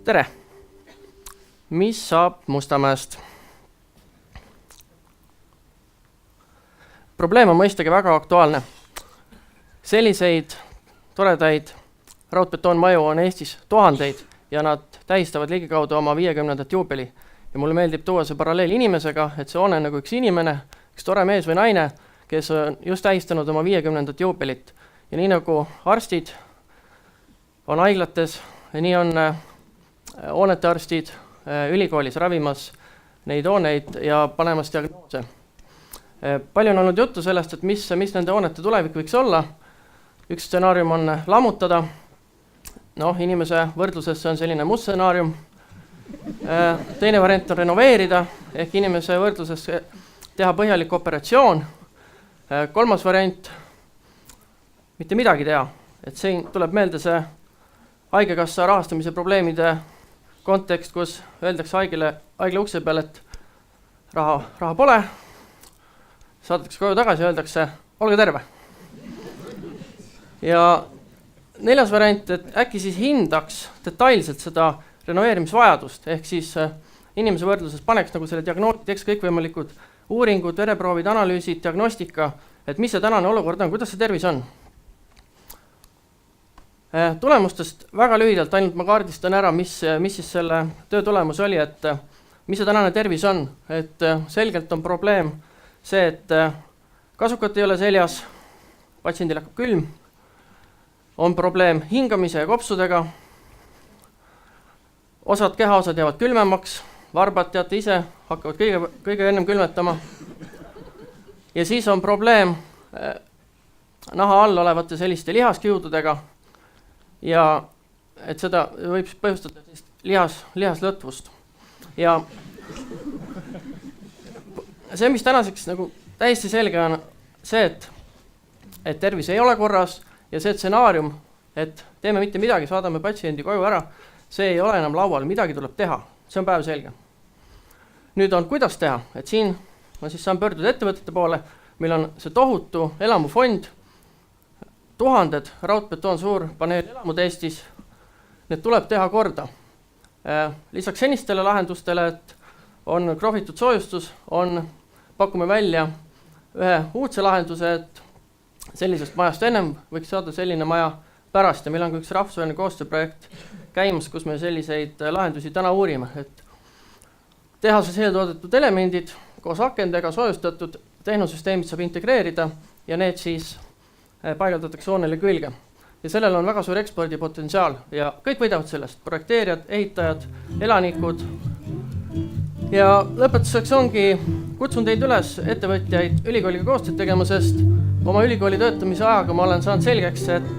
Tere! Mis saab Mustamäest? Probleem on mõistagi väga aktuaalne. Selliseid toredaid raudbetoonmaju on Eestis tuhandeid ja nad tähistavad ligikaudu oma 50. juubeli. Ja mulle meeldib tuua see paralleel inimesega, et see on nagu üks inimene, üks tore mees või naine, kes on just tähistanud oma 50. juubelit. Ja nii nagu arstid on haiglates ja nii on hoonetearstid ülikoolis ravimas neid hooneid ja panemas diagnoose. Palju on olnud juttu sellest, et mis nende hoonete tulevik võiks olla. Üks stsenaarium on lammutada. Inimese võrdluses see on selline must stsenaarium. Teine variant on renoveerida, ehk inimese võrdluses teha põhjalik operatsioon. Kolmas variant, mitte midagi teha. Et siin tuleb meelde see haigekassa rahastamise probleemide kontekst, kus öeldakse haigla ukse peal, et raha pole, saadetakse koju tagasi ja öeldakse, olge terve. Ja neljas variant, et äkki siis hindaks detailselt seda renoveerimisvajadust, ehk siis inimese võrdluses paneks nagu selle diagnoos, teeks kõikvõimalikud uuringud, vereproovid, analüüsid, diagnostika, et mis see tänane olukord on, kuidas see tervis on. Tulemustest väga lühidalt, ainult ma kaardistan ära, mis siis selle töö tulemus oli, et mis see tänane tervis on. Et selgelt on probleem see, et kasukat ei ole seljas, patsiendil hakkab külm, on probleem hingamise ja kopsudega, osad kehaosad jäävad külmemaks, varbad teate ise, hakkavad kõige ennem külmetama. Ja siis on probleem naha all olevate selliste lihaskiududega, ja et seda võib põhjustada lihaslõtvust. Ja see, mis tänaseks nagu täiesti selge on see, et tervis ei ole korras ja see stsenaarium, et teeme mitte midagi, saadame patsiendi koju ära, see ei ole enam laual, midagi tuleb teha, see on päev selge. Nüüd on, kuidas teha, et siin ma siis saan pöörduda ettevõtete poole, meil on see tohutu elamufond, tuhanded raudbetoon suurpaneel elamud Eestis, need tuleb teha korda. Lisaks senistele lahendustele, et on krohvitud soojustus, pakume välja ühe uudse lahenduse, et sellisest majast ennem võiks saada selline maja pärast ja meil on üks rahvusvaheline koostööprojekt käimas, kus me selliseid lahendusi täna uurime, et tehases eeltoodetud elemendid koos akendega soojustatud tehnosüsteemid saab integreerida ja need siis paigaldatakse hoonele külge. Ja sellel on väga suur ekspordipotentsiaal ja kõik võidavad sellest, projekteerijad, ehitajad, elanikud. Ja lõpetuseks ongi, kutsun teid üles ettevõtjaid ülikooliga koostööd tegema, sest oma ülikooli töötamise ajaga ma olen saanud selgeks, et